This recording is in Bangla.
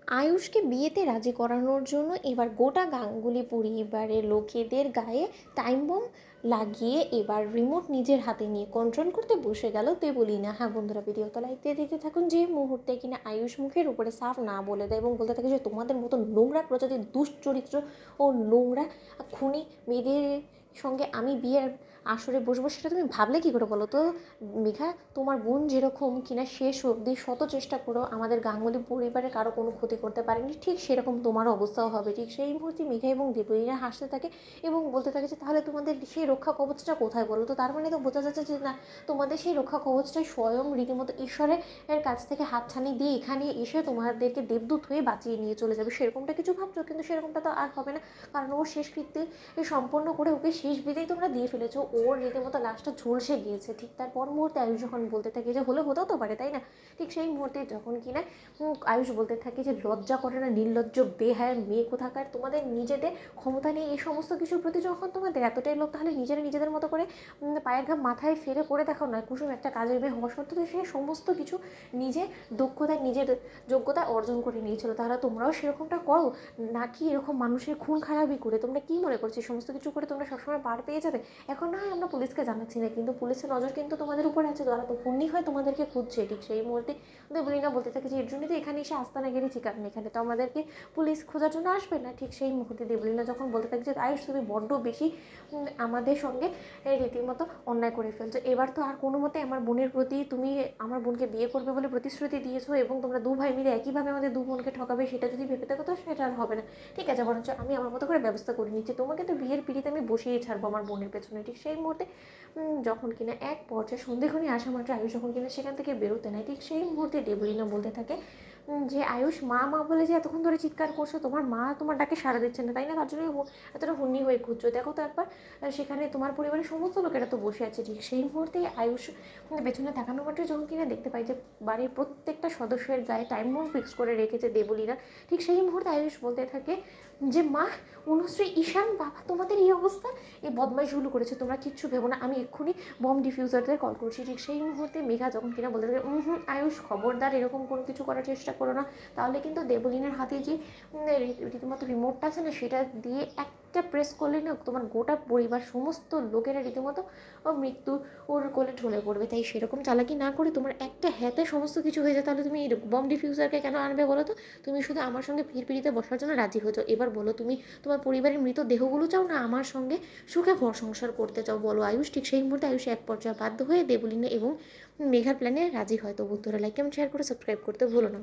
আয়ুষকে বিয়েতে রাজি করানোর জন্য এবার গোটা গাঙ্গুলি পরিবারের লোকেদের গায়ে টাইম বম লাগিয়ে এবার রিমোট নিজের হাতে নিয়ে কন্ট্রোল করতে বসে গেল দেবলীনা। হ্যাঁ বন্ধুরা, ভিডিওটা লাইক দিয়ে দেখতে থাকুন। যে মুহূর্তে কিনা আয়ুষ মুখের উপরে সাফ না বলে দেয় এবং বলতে থাকে যে তোমাদের মতো নোংরা প্রজাতির দুশ্চরিত্র ও নোংরা খুনি মেয়েদের সঙ্গে আমি বিয়ের আসরে বসবো, সেটা তুমি ভাবলে কী করে বলো তো মেঘা? তোমার বোন যেরকম কিনা শেষ অবধি শত চেষ্টা করো আমাদের গাঙ্গুলি পরিবারে কারো কোনো ক্ষতি করতে পারেনি, ঠিক সেরকম তোমার অবস্থাও হবে। ঠিক সেই মুহূর্তে মেঘা এবং দেবলীনা হাসতে থাকে এবং বলতে থাকে যে তাহলে তোমাদের সেই রক্ষা কবচটা কোথায় বলো তো? তার মানে তো বোঝা যাচ্ছে যে না, তোমাদের সেই রক্ষা কবচটাই স্বয়ং রীতিমতো ঈশ্বরের কাছ থেকে হাতছানি দিয়ে এখানে এসে তোমাদেরকে দেবদূত হয়ে বাঁচিয়ে নিয়ে চলে যাবে, সেরকমটা কিছু ভাবছো। কিন্তু সেরকমটা তো আর হবে না, কারণ ও শেষকৃত্যে সম্পন্ন করে ওকে শেষ বিদায় তোমরা দিয়ে ফেলেছো। ওর রীতিমতো লাশটা ঝলসে গিয়েছে। ঠিক তার পর মুহূর্তে আয়ুষ যখন বলতে থাকে যে হলে হতেও তো পারে, তাই না? ঠিক সেই মুহূর্তে যখন কিনা আয়ুষ বলতে থাকে যে লজ্জা করে না নির্লজ্জ বেহায়া মেয়ে কোথাকার, তোমাদের নিজেদের ক্ষমতা নেই এই সমস্ত কিছুর প্রতি। যখন তোমাদের এতটাই লোক, তাহলে নিজেদের মতো করে পায়ের ঘাম মাথায় ফেলে করে দেখাও না। কুসুম একটা কাজের মেয়ে হওয়া সত্ত্বেও সে সমস্ত কিছু নিজে দক্ষতায় নিজের যোগ্যতা অর্জন করে নিয়েছিল। তাহলে তোমরাও সেরকমটা করো, নাকি এরকম মানুষের খুন খারাপই করে তোমরা কী মনে করছো সমস্ত কিছু করে তোমরা সবসময় পার পেয়ে যাবে? এখন না হয় আমরা পুলিশকে জানাচ্ছি না, কিন্তু পুলিশের নজর কিন্তু তোমাদের উপরে আছে, তারা তো পূর্ণি হয় তোমাদেরকে খুঁজছে। ঠিক সেই মুহূর্তে দেবলীনা বলতে থাকে যে এর জন্যই তো এখানে এসে আস্তানা গেড়েছি, কারণ এখানে তো আমাদেরকে পুলিশ খোঁজার জন্য আসবে না। ঠিক সেই মুহূর্তে দেবলীনা যখন বলতে থাকে যে আয়ুষ তুমি বড্ড বেশি আমাদের সঙ্গে রীতিমতো অন্যায় করে ফেলছো। এবার তো আর কোনো মতে আমার বোনের প্রতি, তুমি আমার বোনকে বিয়ে করবে বলে প্রতিশ্রুতি দিয়েছো এবং তোমরা দু ভাই মিলে একইভাবে আমাদের দু বোনকে ঠকাবে, সেটা যদি ভেবে থাকো তো সেটা আর হবে না। ঠিক আছে, বরঞ্চ আমি আমার মতো করে ব্যবস্থা করে নিচ্ছি, তোমাকে তো বিয়ের পিড়িতে আমি বসিয়ে ছাড়বো আমার বোনের পেছনে। ঠিক সেই মুহূর্তে যখন কিনা এক পর্যায়ে সন্ধ্যেক্ষণে আসা মাত্র আয়ুষ যখন কিনা সেখান থেকে বেরোতে নেয়, ঠিক সেই মুহূর্তে দেবলীনা বলতে থাকে যে আয়ুষ মা মা বলে যে এতক্ষণ ধরে চিৎকার করছো, তোমার মা তোমার ডাকে সাড়া দিচ্ছে না, তাই না? তার জন্যই এতটা হুন্নি হয়ে খুঁজছো। দেখো তো একবার, সেখানে তোমার পরিবারের সমস্ত লোকেরা তো বসে আছে। ঠিক সেই মুহূর্তে আয়ুষ পেছনে তাকানো মাত্র যখন কিনা দেখতে পাই যে বাড়ির প্রত্যেকটা সদস্যের গায়ে টাইম বোম ফিক্স করে রেখেছে দেবলীনা। ঠিক সেই মুহূর্তে আয়ুষ বলতে থাকে যে মা, অনুশ্রী, ঈশান, বাবা, তোমাদের এই অবস্থা, এই বদমাইশগুলো করেছে, তোমরা কিচ্ছু ভেবো না, আমি এক্ষুনি বম ডিফিউজারদের কল করছি। ঠিক সেই মুহূর্তে মেঘা যখন কিনা বলতে থাকে আয়ুষ খবরদার এরকম কোনো কিছু করার চেষ্টা করো না, তাহলে কিন্তু দেবলীনার হাতে যে রীতিমতো রিমোটটা আছে না, সেটা দিয়ে একটা প্রেস করলে না তোমার গোটা পরিবার সমস্ত লোকেরা রীতিমতো মৃত্যু ওর কোলে ঢলে পড়বে। তাই সেরকম চালাকি না করে তোমার একটা হাতে সমস্ত কিছু হয়ে যায়, তাহলে তুমি বম ডিফিউজারকে কেন আনবে বলো তো? তুমি শুধু আমার সঙ্গে পিড়িতে বসার জন্য রাজি হয়েছো। এবার বলো, তুমি তোমার পরিবারের মৃত দেহগুলো চাও না আমার সঙ্গে সুখে ঘর সংসার করতে চাও? বলো আয়ুষ। ঠিক সেই মুহূর্তে আয়ুষ এক পর্যায়ে বাধ্য হয়ে দেবলীনা এবং মেঘার প্ল্যানে রাজি হয়। তো বন্ধুরা লাইক এবং শেয়ার করে সাবস্ক্রাইব করতে ভুলো না।